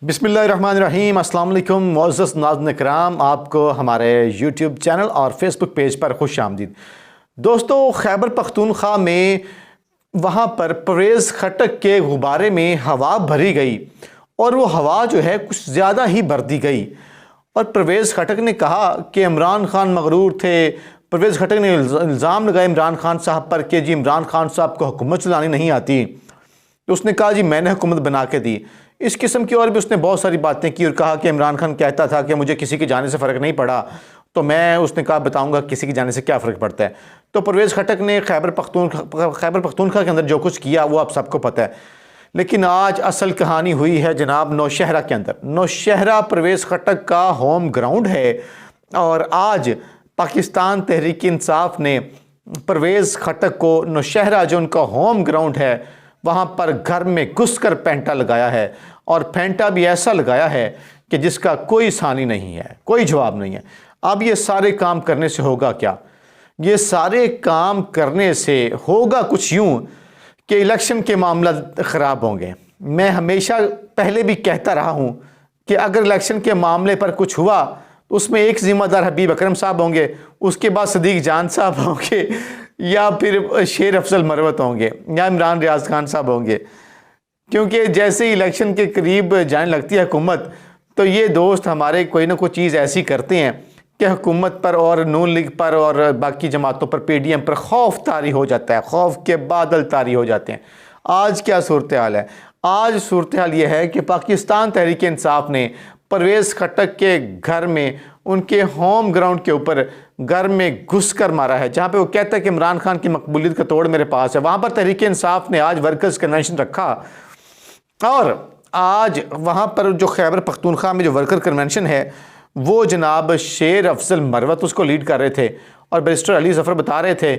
बिस्मिल्लाहिर्रहमानिर्रहीम। अस्सलाम वालेकुम मुअज़्ज़ज़ नाज़रीन किराम, आपको हमारे यूट्यूब चैनल और फेसबुक पेज पर खुश आमदीद। दोस्तों, खैबर पख्तूनख्वा में वहाँ पर परवेज़ खटक के गुब्बारे में हवा भरी गई और वो हवा जो है कुछ ज़्यादा ही भर दी गई। और परवेज़ खटक ने कहा कि इमरान खान मगरूर थे। परवेज़ खटक ने इल्ज़ाम लगाया इमरान खान साहब पर कि जी इमरान खान साहब को हुकूमत चलानी नहीं आती। तो उसने कहा जी मैंने हुकूमत बना के दी। इस किस्म की और भी उसने बहुत सारी बातें की और कहा कि इमरान खान कहता था कि मुझे किसी के जाने से फ़र्क नहीं पड़ा। तो मैं उसने कहा बताऊंगा किसी के जाने से क्या फ़र्क पड़ता है। तो परवेज़ खटक ने खैबर पख्तूनख्वा के अंदर जो कुछ किया वो आप सबको पता है। लेकिन आज असल कहानी हुई है जनाब नौशहरा के अंदर। नौशहरा परवेज़ खटक का होम ग्राउंड है और आज पाकिस्तान तहरीक इंसाफ ने परवेज़ खटक को नौशहरा जो उनका होम ग्राउंड है वहाँ पर घर में घुसकर पेंटा लगाया है। और पेंटा भी ऐसा लगाया है कि जिसका कोई सानी नहीं है, कोई जवाब नहीं है। अब ये सारे काम करने से होगा क्या? ये सारे काम करने से होगा कुछ यूँ कि इलेक्शन के मामला ख़राब होंगे। मैं हमेशा पहले भी कहता रहा हूँ कि अगर इलेक्शन के मामले पर कुछ हुआ तो उसमें एक ज़िम्मेदार हबीब अकरम साहब होंगे, उसके बाद सदीक जान साहब होंगे या फिर शेर अफजल मरवत होंगे या इमरान रियाज खान साहब होंगे। क्योंकि जैसे ही इलेक्शन के करीब जाने लगती है हुकूमत तो ये दोस्त हमारे कोई ना कोई चीज़ ऐसी करते हैं कि हुकूमत पर और नून लीग पर और बाकी जमातों पर PDM पर खौफ तारी हो जाता है, खौफ के बादल तारी हो जाते हैं। आज क्या सूरत हाल है? आज सूरत हाल ये है कि पाकिस्तान तहरीक इंसाफ ने परवेज़ खटक के घर में उनके होम ग्राउंड के ऊपर घर में घुस कर मारा है, जहाँ पे वो कहता है कि इमरान खान की मकबूलियत का तोड़ मेरे पास है। वहाँ पर तहरीक इंसाफ ने आज वर्कर्स कन्वेंशन रखा और आज वहाँ पर जो खैबर पख्तूनख्वा में जो वर्कर कन्वेंशन है वो जनाब शेर अफजल मरवत उसको लीड कर रहे थे और बैरिस्टर अली ज़फ़र बता रहे थे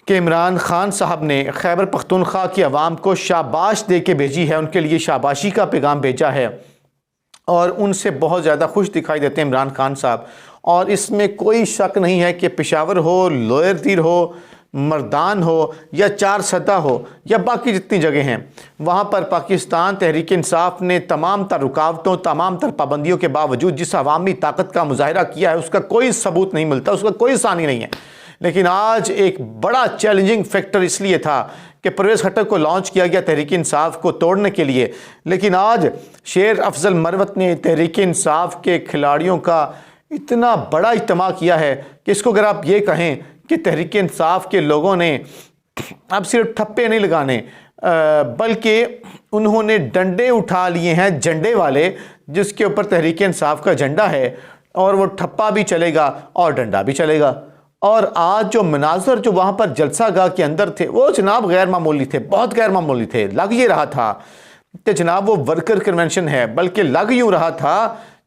कि इमरान खान साहब ने खैबर पख्तूनख्वा की आवाम को शाबाश दे के भेजी है, उनके लिए शाबाशी का पैगाम भेजा है और उनसे बहुत ज़्यादा खुश दिखाई देते हैं इमरान खान साहब। और इसमें कोई शक नहीं है कि पेशावर हो, लोअर तीर हो, मर्दान हो या चार सदा हो या बाकी जितनी जगह हैं, वहाँ पर पाकिस्तान तहरीक इंसाफ ने तमाम तर रुकावटों, तमाम तर पाबंदियों के बावजूद जिस अवामी ताकत का मुजाहिरा किया है उसका कोई सबूत नहीं मिलता, उसका कोई सानी नहीं है। लेकिन आज एक बड़ा चैलेंजिंग फैक्टर इसलिए था कि परवेज़ खटक को लॉन्च किया गया तहरीक इंसाफ को तोड़ने के लिए, लेकिन आज शेर अफजल मरवत ने तहरीक इंसाफ के खिलाड़ियों का इतना बड़ा इज्तिमा किया है कि इसको अगर आप ये कहें कि तहरीक इंसाफ के लोगों ने अब सिर्फ ठप्पे नहीं लगाने बल्कि उन्होंने डंडे उठा लिए हैं, झंडे वाले, जिसके ऊपर तहरीक इंसाफ का झंडा है और वो ठप्पा भी चलेगा और डंडा भी चलेगा। और आज जो मनाजर जो वहाँ पर जलसा गाह के अंदर थे वो जनाब गैर मामूली थे, बहुत गैर मामूली थे। लग ये रहा था कि जनाब वो वर्कर कन्वेंशन है, बल्कि लग यूँ रहा था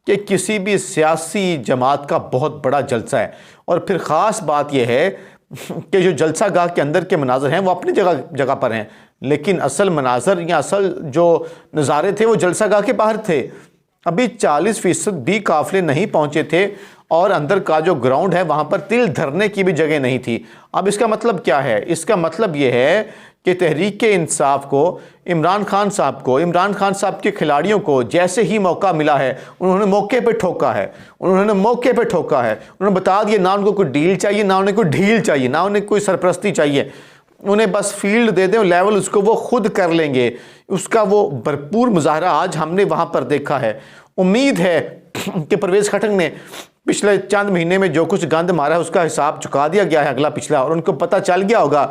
कि किसी भी सियासी जमात का बहुत बड़ा जलसा है। और फिर ख़ास बात यह है कि जो जलसा गाह के अंदर के मनाजर हैं वो अपनी जगह पर हैं, लेकिन असल मनाजर या असल जो नज़ारे थे वो जलसा गाह के बाहर थे। अभी 40% भी काफ़िले नहीं पहुँचे थे और अंदर का जो ग्राउंड है वहाँ पर तिल धरने की भी जगह नहीं थी। अब इसका मतलब क्या है? इसका मतलब ये है कि तहरीक इंसाफ को, इमरान खान साहब को, इमरान खान साहब के खिलाड़ियों को जैसे ही मौका मिला है उन्होंने मौके पे ठोका है, उन्होंने मौके पे ठोका है। उन्होंने बता दिया ना उनको कोई डील चाहिए, ना उन्हें कोई ढील चाहिए, ना उन्हें कोई सरपरस्ती चाहिए, उन्हें बस फील्ड दे दें, लेवल उसको वो खुद कर लेंगे। उसका वो भरपूर मुजाहरा आज हमने वहाँ पर देखा है। उम्मीद है कि परवेज़ खटक ने पिछले चंद महीने में जो कुछ गंद मारा है उसका हिसाब चुका दिया गया है अगला पिछला, और उनको पता चल गया होगा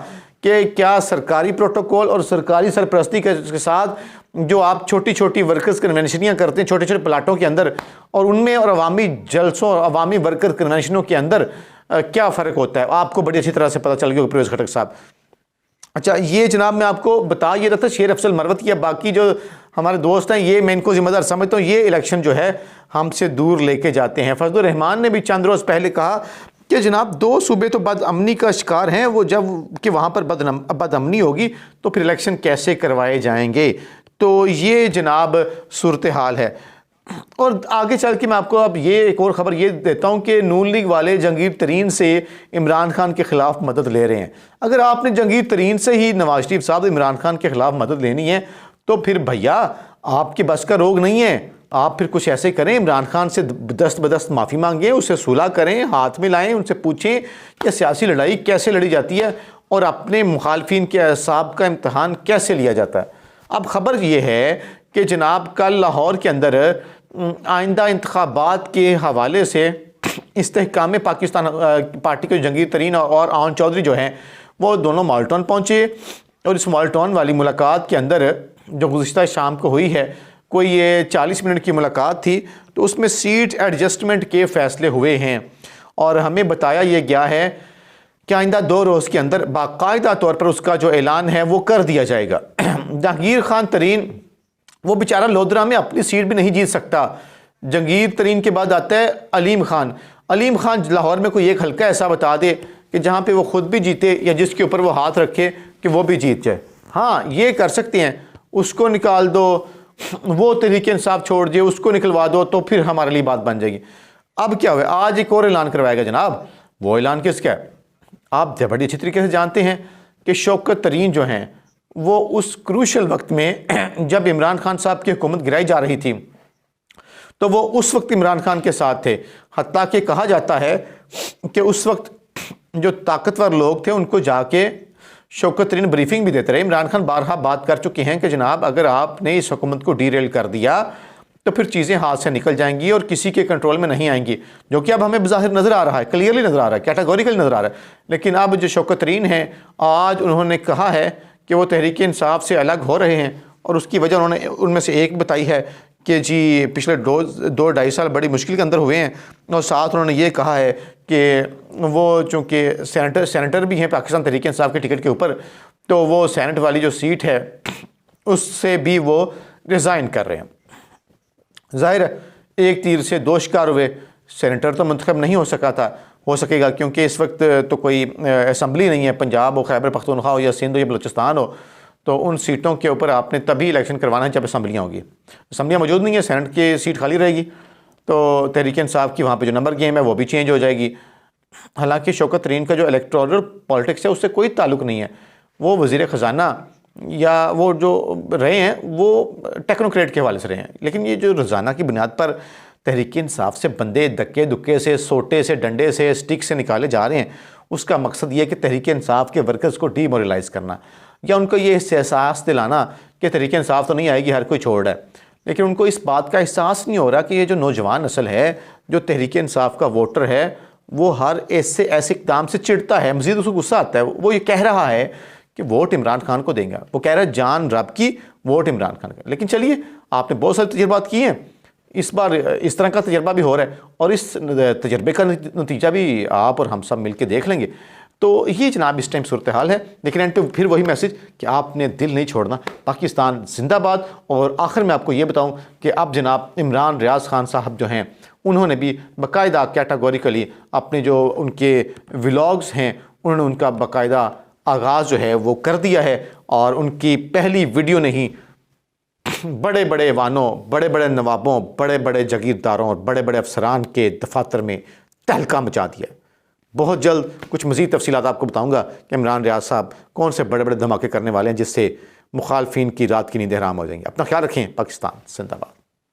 कि क्या सरकारी प्रोटोकॉल और सरकारी सरपरस्ती के साथ जो आप छोटी छोटी वर्कर्स कन्वेंशनियाँ करते हैं छोटे छोटे प्लाटों के अंदर और उनमें और अवामी जलसों और अवामी वर्कर कन्वेंशनों के अंदर क्या फ़र्क होता है, आपको बड़ी अच्छी तरह से पता चल गया परवेज़ खटक साहब। अच्छा, ये जनाब मैं आपको बता ये रहा था शेर अफजल मरवत या बाकी जो हमारे दोस्त हैं, ये मैं इनको जिम्मेदार समझता हूँ। ये इलेक्शन जो है हमसे दूर लेके जाते हैं। फजलुर रहमान ने भी चंद रोज़ पहले कहा कि जनाब 2 सूबे तो बदअमनी का शिकार हैं, वो जब कि वहाँ पर बदअमनी होगी तो फिर इलेक्शन कैसे करवाए जाएंगे। तो ये जनाब सूरत हाल है। और आगे चल के मैं आपको अब ये एक और ख़बर ये देता हूँ कि नून लीग वाले जहांगीर तरीन से इमरान खान के ख़िलाफ़ मदद ले रहे हैं। अगर आपने जहांगीर तरीन से ही नवाज शरीफ साहब इमरान खान के ख़िलाफ़ मदद लेनी है तो फिर भैया आपके बस का रोग नहीं है। आप फिर कुछ ऐसे करें, इमरान खान से दस्त बदस्त माफ़ी मांगें, उससे सुलह करें, हाथ मिलाएं, उनसे पूछें कि सियासी लड़ाई कैसे लड़ी जाती है और अपने मुखालफिन के असाब का इम्तहान कैसे लिया जाता है। अब ख़बर यह है कि जनाब कल लाहौर के अंदर आइंदा इंतखाबात के हवाले से इस्तेहकाम पाकिस्तान पार्टी के जंगीर तरीन और आन चौधरी जो हैं वो दोनों माल्टान पहुँचे और इस माल्टान वाली मुलाकात के अंदर जो गुज़िश्ता शाम को हुई है, कोई ये 40 मिनट की मुलाकात थी, तो उसमें सीट एडजस्टमेंट के फ़ैसले हुए हैं और हमें बताया ये गया है कि आइंदा 2 रोज़ के अंदर बाकायदा तौर पर उसका जो ऐलान है वो कर दिया जाएगा। जहांगीर खान तरीन वो बेचारा लोधरा में अपनी सीट भी नहीं जीत सकता। जहांगीर तरीन के बाद आता है अलीम खान। अलीम खान लाहौर में कोई एक हल्का ऐसा बता दे कि जहाँ पे वो खुद भी जीते या जिसके ऊपर वो हाथ रखे कि वो भी जीत जाए। हाँ, ये कर सकते हैं, उसको निकाल दो, वो तहरीक इंसाफ छोड़ दिए, उसको निकलवा दो, तो फिर हमारे लिए बात बन जाएगी। अब क्या हुआ, आज एक और ऐलान करवाएगा जनाब। वो ऐलान किसका है? आप बड़ी अच्छी तरीके से जानते हैं कि शौकत तरीन जो हैं वो उस क्रूशल वक्त में जब इमरान खान साहब की हुकूमत गिराई जा रही थी तो वो उस वक्त इमरान खान के साथ थे। हत्ता कि कहा जाता है कि उस वक्त जो ताकतवर लोग थे उनको जाके शौकत तरीन ब्रीफिंग भी देते रहे। इमरान खान बारहा बात कर चुके हैं कि जनाब अगर आपने इस हुकूमत को डीरेल कर दिया तो फिर चीज़ें हाथ से निकल जाएंगी और किसी के कंट्रोल में नहीं आएंगी, जो कि अब हमें बज़ाहिर नज़र आ रहा है, क्लियरली नज़र आ रहा है, कैटेगोरिकल नज़र आ रहा है। लेकिन अब जो शौकत तरीन हैं आज उन्होंने कहा है कि वो तहरीक इंसाफ से अलग हो रहे हैं और उसकी वजह उन्होंने उनमें से एक बताई है कि जी पिछले 2-2.5 साल बड़ी मुश्किल के अंदर हुए हैं और साथ उन्होंने ये कहा है कि वो चूँकि सेनेटर भी हैं पाकिस्तान तहरीक इंसाफ के टिकट के ऊपर, तो वो सेनेट वाली जो सीट है उससे भी वो रिज़ाइन कर रहे हैं। ज़ाहिर है एक तीर से 2 शिकार हुए। सेनेटर तो मंतखब नहीं हो सकेगा क्योंकि इस वक्त तो कोई असम्बली नहीं है। पंजाब हो, खैबर पख्तूनख्वा हो या सिंध हो या बलूचिस्तान हो, तो उन सीटों के ऊपर आपने तभी इलेक्शन करवाना है जब असम्बलियाँ होगी। असम्बलियाँ मौजूद नहीं है, सेनेट की सीट खाली रहेगी, तो तहरीक इंसाफ की वहाँ पे जो नंबर गेम है वो भी चेंज हो जाएगी। हालांकि शौकत तरीन का जो इलेक्टोरल पॉलिटिक्स है उससे कोई ताल्लुक नहीं है। वो वज़ीर ख़जाना या वो जो रहे हैं वो टेक्नोक्रेट के हवाले से रहे हैं, लेकिन ये जो रोज़ाना की बुनियाद पर तहरीक इंसाफ से बंदे धक्के दुक्के से, सोटे से, डंडे से, स्टिक से निकाले जा रहे हैं, उसका मकसद ये है कि तहरीक इंसाफ के वर्कर्स को डीमोरलाइज़ करना या उनको ये एहसास दिलाना कि तहरीक इंसाफ तो नहीं आएगी, हर कोई छोड़ है। लेकिन उनको इस बात का एहसास नहीं हो रहा कि ये जो नौजवान नस्ल है, जो तहरीक इंसाफ का वोटर है, वो हर ऐसे इक़दाम से चिढ़ता है, मज़ीद उसको गुस्सा आता है। वो ये कह रहा है कि वोट इमरान खान को देंगे, वो कह रहा है जान रब की वोट इमरान खान का। लेकिन चलिए, आपने बहुत सारे तजुर्बात किए हैं, इस बार इस तरह का तजर्बा भी हो रहा है और इस तजर्बे का नतीजा भी आप और हम सब मिलकर देख लेंगे। तो ये जनाब इस टाइम सूरत हाल है। लेकिन एंड पे फिर वही मैसेज कि आपने दिल नहीं छोड़ना, पाकिस्तान जिंदाबाद। और आखिर में आपको ये बताऊं कि अब जनाब इमरान रियाज खान साहब जो हैं उन्होंने भी बाकायदा कैटेगोरिकली अपने जो उनके व्लॉग्स हैं उन्होंने उनका बाकायदा आगाज़ जो है वो कर दिया है और उनकी पहली वीडियो ने ही बड़े बड़े ऐवानों, बड़े बड़े नवाबों, बड़े बड़े जागीरदारों और बड़े बड़े अफसरान के दफातर में तहलका मचा दिया। बहुत जल्द कुछ मज़ीद तफसीलात आपको बताऊंगा कि इमरान रियाज साहब कौन से बड़े बड़े धमाके करने वाले हैं जिससे मुखालफिन की रात की नींदें हराम हो जाएंगी। अपना ख्याल रखें। पाकिस्तान जिंदाबाद।